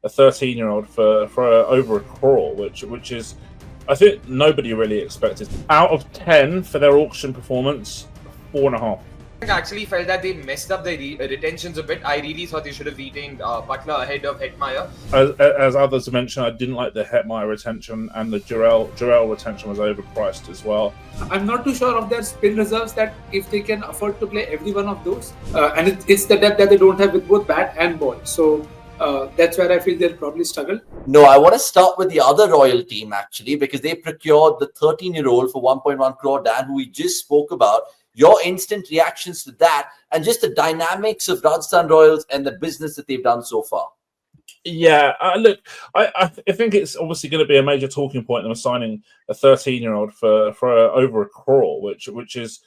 a 13-year-old for over a crore, which is, I think, nobody really expected. Out of 10 for their auction performance, 4.5. I actually felt that they messed up their retentions a bit. I really thought they should have retained Butler ahead of Hetmeyer. As others mentioned, I didn't like the Hetmeyer retention, and the Jurel retention was overpriced as well. I'm not too sure of their spin reserves, that if they can afford to play every one of those. And it's the depth that they don't have with both bat and ball. So that's where I feel they'll probably struggle. No, I want to start with the other Royal team, actually, because they procured the 13-year-old for 1.1 crore, Dan, who we just spoke about. Your instant reactions to that and just the dynamics of Rajasthan Royals and the business that they've done so far. Yeah, look, I think it's obviously going to be a major talking point. Them signing a 13-year-old for over a crore, which is,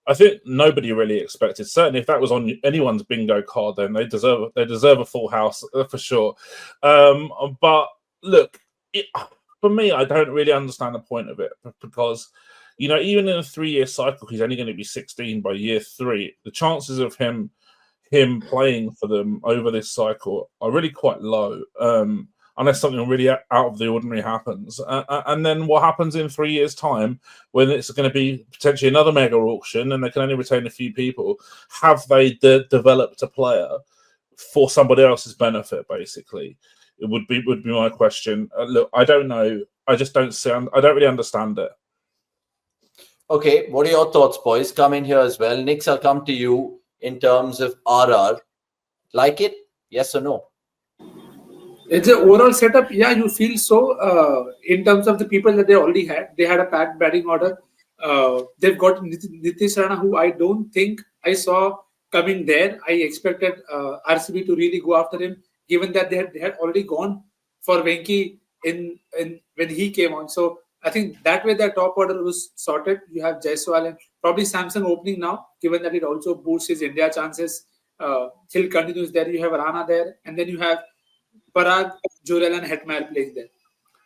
I think, nobody really expected. Certainly, if that was on anyone's bingo card, then they deserve a full house for sure. But look, for me, I don't really understand the point of it, because, you know, even in a 3-year cycle, he's only going to be 16 by year 3. The chances of him playing for them over this cycle are really quite low, unless something really out of the ordinary happens. And then what happens in 3 years' time, when it's going to be potentially another mega auction and they can only retain a few people? Have they developed a player for somebody else's benefit, basically? It would be my question. Look, I don't know. I just don't see. I don't really understand it. Okay, what are your thoughts, boys? Come in here as well. Nix, I'll come to you in terms of RR. Like it? Yes or no? It's an overall setup. Yeah, you feel so. In terms of the people that they already had, they had a packed batting order. They've got Nitish Rana, who I don't think I saw coming there. I expected RCB to really go after him, given that they had already gone for Venki in when he came on. So I think that way their top order was sorted. You have Jaiswal and probably Samson opening now, given that it also boosts his India chances. Hill continues there. You have Rana there, and then you have Parag, Jurel and Hetmeyer playing there.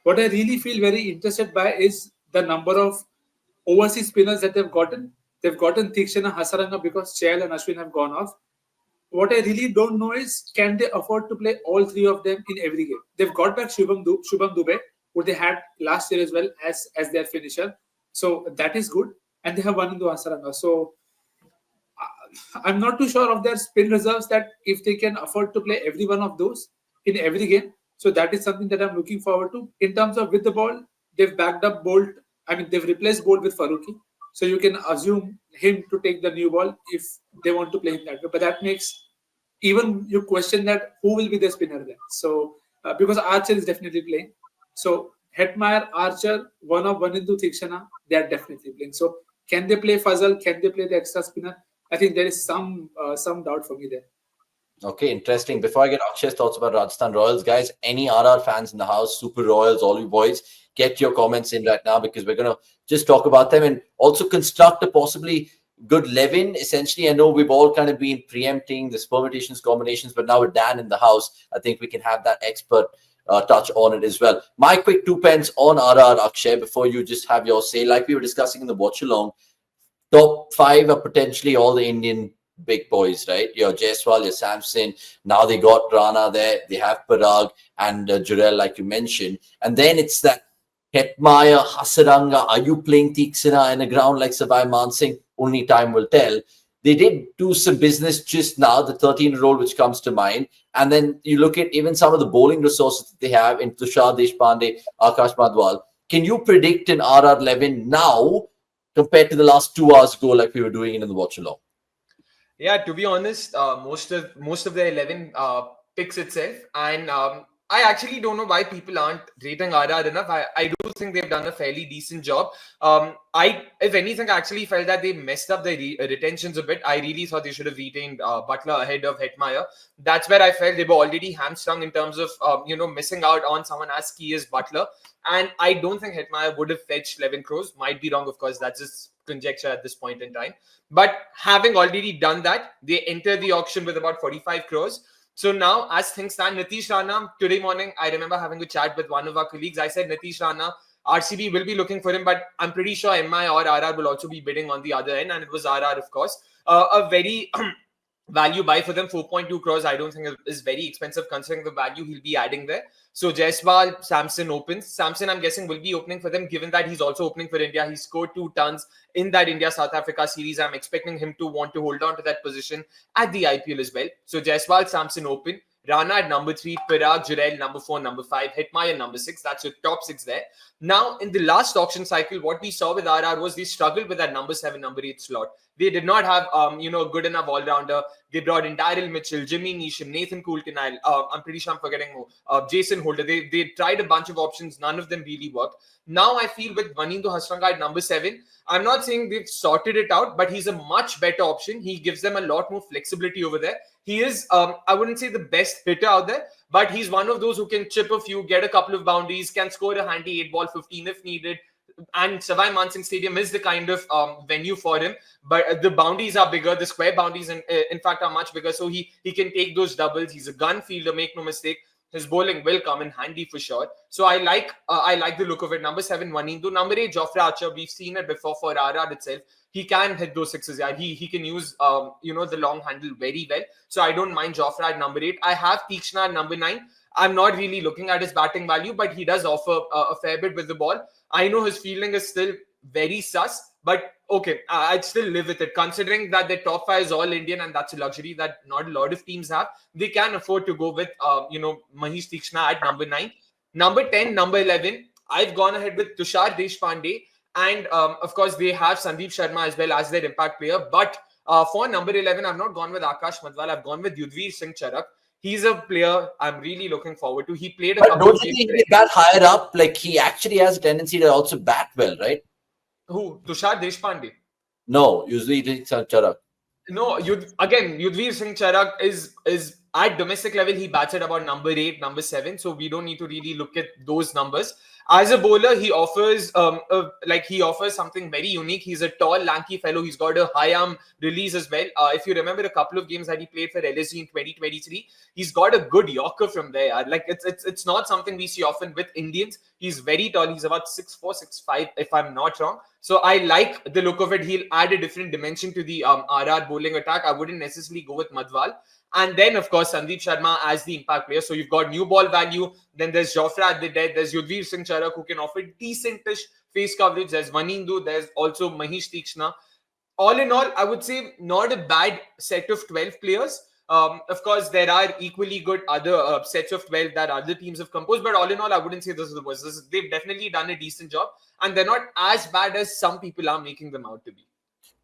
What I really feel very interested by is the number of overseas spinners that they've gotten. They've gotten Tikshana, Hasaranga, because Chahal and Ashwin have gone off. What I really don't know is, can they afford to play all 3 of them in every game? They've got back Shubham Dubey, who they had last year as well as their finisher. So that is good. And they have Wanindu Hasaranga. So I'm not too sure of their spin reserves, that if they can afford to play every one of those in every game. So that is something that I'm looking forward to. In terms of with the ball, they've backed up Bolt. I mean, they've replaced Bolt with Farooqi. So you can assume him to take the new ball if they want to play him that way. But that makes even you question that who will be the spinner then. So because Archer is definitely playing. So Hetmeyer, Archer, Wanindu, Tikshana, they are definitely playing. So can they play Fazal? Can they play the extra spinner? I think there is some doubt for me there. Okay, interesting. Before I get Akshay's thoughts about Rajasthan Royals, guys, any RR fans in the house, Super Royals, all you boys, get your comments in right now, because we're going to just talk about them and also construct a possibly good 11. Essentially, I know we've all kind of been preempting this permutations, combinations, but now with Dan in the house, I think we can have that expert touch on it as well. My quick 2 pence on RR, Akshay, before you just have your say. Like we were discussing in the watch along, top 5 are potentially all the Indian big boys, right? Your Jaiswal, your Samson. Now they got Rana there. They have Parag and Jurel, like you mentioned. And then it's that Hetmeyer, Hasaranga. Are you playing Tikshana in a ground like Savai Mansingh? Only time will tell. They did do some business just now, the 13-year-old, which comes to mind. And then you look at even some of the bowling resources that they have in Tushar, Deshpande, Akash, Madhwal. Can you predict an RR 11 now compared to the last 2 hours ago, like we were doing in the watch along? Yeah, to be honest, most of the 11 picks itself, and I actually don't know why people aren't rating RR enough. I do think they've done a fairly decent job. If anything, I actually felt that they messed up their retentions a bit. I really thought they should have retained Butler ahead of Hetmeyer. That's where I felt they were already hamstrung in terms of missing out on someone as key as Butler. And I don't think Hetmeyer would have fetched 11 crores. Might be wrong, of course. That's just conjecture at this point in time. But having already done that, they entered the auction with about 45 crores. So now, as things stand, Nitish Rana, today morning, I remember having a chat with one of our colleagues. I said Nitish Rana, RCB will be looking for him, but I'm pretty sure MI or RR will also be bidding on the other end. And it was RR, of course. A very value buy for them. 4.2 crores, I don't think is very expensive considering the value he'll be adding there. So Jaiswal, Samson opens. Samson, I'm guessing, will be opening for them, given that he's also opening for India. He scored 2 tons in that India-South Africa series. I'm expecting him to want to hold on to that position at the IPL as well. So Jaiswal, Samson open. Rana at number 3, Pirag, Jurel, number 4, number 5, Hitmaya, number 6. That's your top 6 there. Now, in the last auction cycle, what we saw with RR was they struggled with that number 7, number 8 slot. They did not have, a good enough all-rounder. They brought in Daryl Mitchell, Jimmy Neesham, Nathan Coulter-Nile. I'm pretty sure I'm forgetting more. Jason Holder. They tried a bunch of options. None of them really worked. Now I feel with Wanindu Hasaranga at number 7, I'm not saying they've sorted it out, but he's a much better option. He gives them a lot more flexibility over there. He is, I wouldn't say the best hitter out there, but he's one of those who can chip a few, get a couple of boundaries, can score a handy 8-ball 15 if needed. And Savai Mansingh Stadium is the kind of venue for him, but the boundaries are bigger. The square boundaries, in fact, are much bigger. So he can take those doubles. He's a gun fielder, make no mistake. His bowling will come in handy for sure. So I like the look of it. Number 7, Wanindu. Number 8, Jofra Archer. We've seen it before for RR itself. He can hit those sixes. Yeah, he can use the long handle very well. So I don't mind Jofra at number 8. I have Tikshna at number 9. I'm not really looking at his batting value, but he does offer a fair bit with the ball. I know his fielding is still very sus, but okay, I'd still live with it. Considering that their top 5 is all Indian, and that's a luxury that not a lot of teams have, they can afford to go with, Mahesh Tikshna at number 9. Number 10, number 11, I've gone ahead with Tushar Deshpande. And of course, they have Sandeep Sharma as well as their impact player. But for number 11, I've not gone with Akash Madhwal. I've gone with Yudhvir Singh Charak. He's a player I'm really looking forward to. He played a But couple don't of you games. think he bat higher up? Like, he actually has a tendency to also bat well, right? Who? Tushar Deshpande? No, usually it's Charak. No, Yudhvir Singh Charak is at domestic level, he bats at about number 8, number 7. So we don't need to really look at those numbers. As a bowler, he offers something very unique. He's a tall, lanky fellow. He's got a high arm release as well. If you remember a couple of games that he played for LSG in 2023, he's got a good Yorker from there. Like it's not something we see often with Indians. He's very tall. He's about 6'4", 6'5", if I'm not wrong. So I like the look of it. He'll add a different dimension to the RR bowling attack. I wouldn't necessarily go with Madhwal. And then, of course, Sandeep Sharma as the impact player. So you've got new ball value. Then there's Jofra at the dead. There's Yudhvir Singh Charak, who can offer decentish face coverage. There's Wanindu. There's also Mahesh Tikshna. All in all, I would say not a bad set of 12 players. Of course, there are equally good other sets of 12 that other teams have composed. But all in all, I wouldn't say this is the worst. They've definitely done a decent job. And they're not as bad as some people are making them out to be.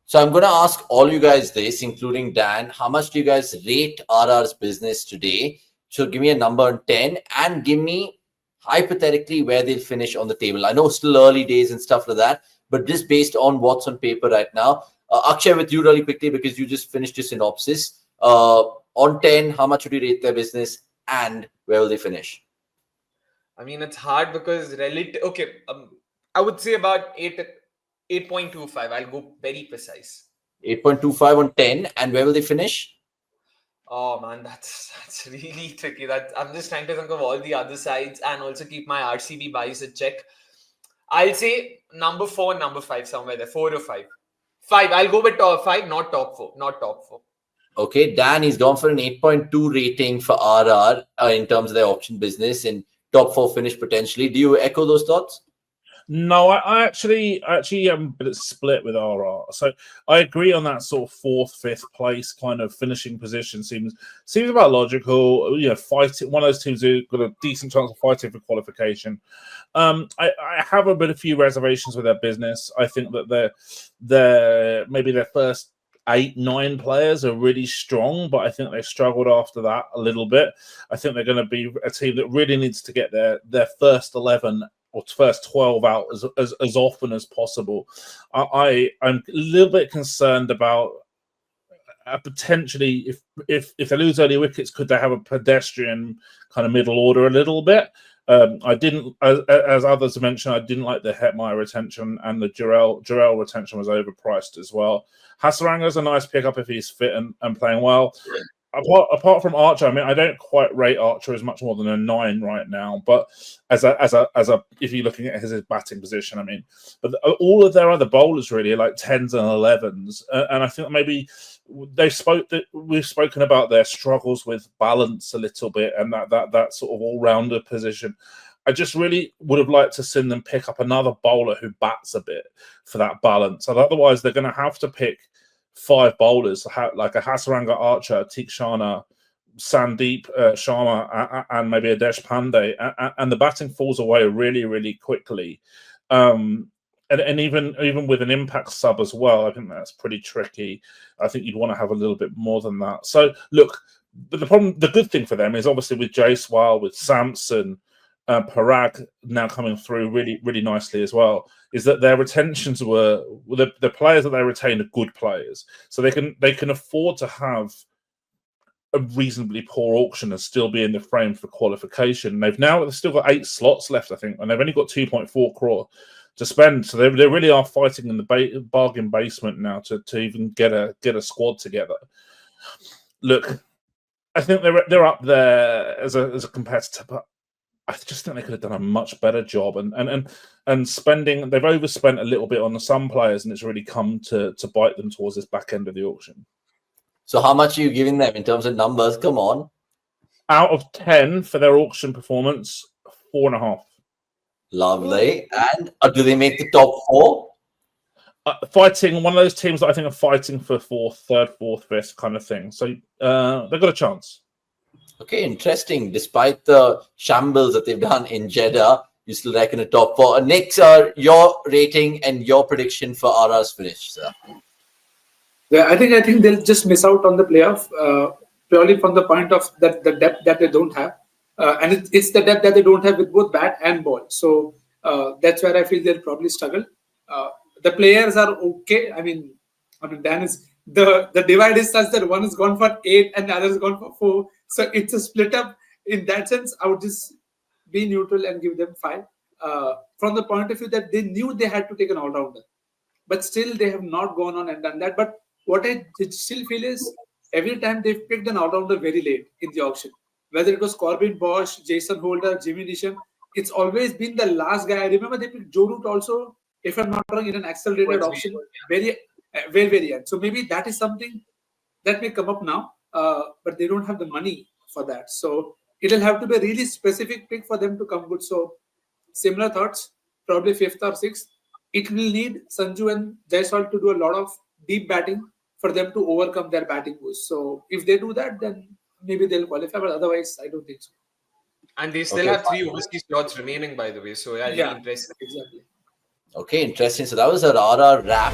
So I'm going to ask all you guys this, including Dan. How much do you guys rate RR's business today? So give me a number on 10 and give me hypothetically where they'll finish on the table. I know still early days and stuff like that, but just based on what's on paper right now. Akshay, with you really quickly because you just finished your synopsis. On 10, how much would you rate their business and where will they finish? I mean, it's hard because I would say about 8.25. I'll go very precise. 8.25 on 10. And where will they finish? Oh man, that's really tricky. I'm just trying to think of all the other sides and also keep my RCB bias in check. I'll say number 4, number 5, somewhere there. 4 or 5. 5. I'll go with top 5, not top 4. Not top 4. Okay, Dan, he's gone for an 8.2 rating for RR in terms of their option business and top 4 finish potentially. Do you echo those thoughts? No, I actually am a bit split with RR. So I agree on that sort of 4th, 5th place kind of finishing position seems about logical. Fighting one of those teams who've got a decent chance of fighting for qualification. I have a few reservations with their business. I think that they're maybe their first 8, 9 players are really strong, but I think they've struggled after that a little bit. I think they're going to be a team that really needs to get their first 11 or first 12 out as often as possible. I'm a little bit concerned about potentially if they lose early wickets, could they have a pedestrian kind of middle order a little bit? I didn't, as others have mentioned, I didn't like the Hetmeyer retention, and the Jurel retention was overpriced as well. Hasaranga's a nice pickup if he's fit and playing well. Apart from Archer, I mean, I don't quite rate Archer as much more than a 9 right now. But as a if you're looking at his batting position, I mean, but all of their other bowlers really are like 10s and 11s, and I think maybe we've spoken about their struggles with balance a little bit, and that sort of all-rounder position. I just really would have liked to see them pick up another bowler who bats a bit for that balance. And otherwise, they're going to have to pick 5 bowlers like a Hasaranga, Archer, Tikshana, Sandeep Sharma, and maybe a Deshpande, and the batting falls away really, really quickly. And even with an impact sub as well, I think that's pretty tricky. I think you'd want to have a little bit more than that. So look, but the good thing for them is obviously with Jaiswal, with Samson, Parag now coming through really, really nicely as well, is that their retentions were the players that they retain are good players, so they can afford to have a reasonably poor auction and still be in the frame for qualification. They've still got 8 slots left, I think, and they've only got 2.4 crore to spend. So they really are fighting in the bargain basement now to even get a squad together. Look, I think they're up there as a competitor, but I just think they could have done a much better job. And spending, they've overspent a little bit on some players, and it's really come to bite them towards this back end of the auction. So how much are you giving them in terms of numbers? Come on. Out of 10 for their auction performance, 4.5. Lovely. And do they make the top 4? Fighting, one of those teams that I think are fighting for third, fourth, fifth kind of thing. So they've got a chance. Okay, interesting. Despite the shambles that they've done in Jeddah, you still reckon a top 4. Nick, sir, your rating and your prediction for RR's finish, sir. Yeah, I think they'll just miss out on the playoff purely from the point of the depth that they don't have, and it's the depth that they don't have with both bat and ball. So that's where I feel they'll probably struggle. The players are okay. I mean, Dan is the divide is such that one is gone for 8 and the other is gone for 4. So it's a split up. In that sense, I would just be neutral and give them 5. From the point of view that they knew they had to take an all-rounder, but still they have not gone on and done that. But what I still feel is every time they've picked an all-rounder very late in the auction, whether it was Corbin Bosch, Jason Holder, Jimmy Neesham, it's always been the last guy. I remember they picked Joe Root also, if I'm not wrong, in an accelerated auction, very end. So maybe that is something that may come up now, but they don't have the money for that. So it'll have to be a really specific pick for them to come good. So similar thoughts, probably 5th or 6th. It will need Sanju and Jaiswal to do a lot of deep batting for them to overcome their batting woes. So if they do that, then maybe they'll qualify, but otherwise, I don't think so. And they still have 3 overseas slots remaining, by the way. So yeah, really impressive. Exactly. Okay, interesting. So that was our RR wrap.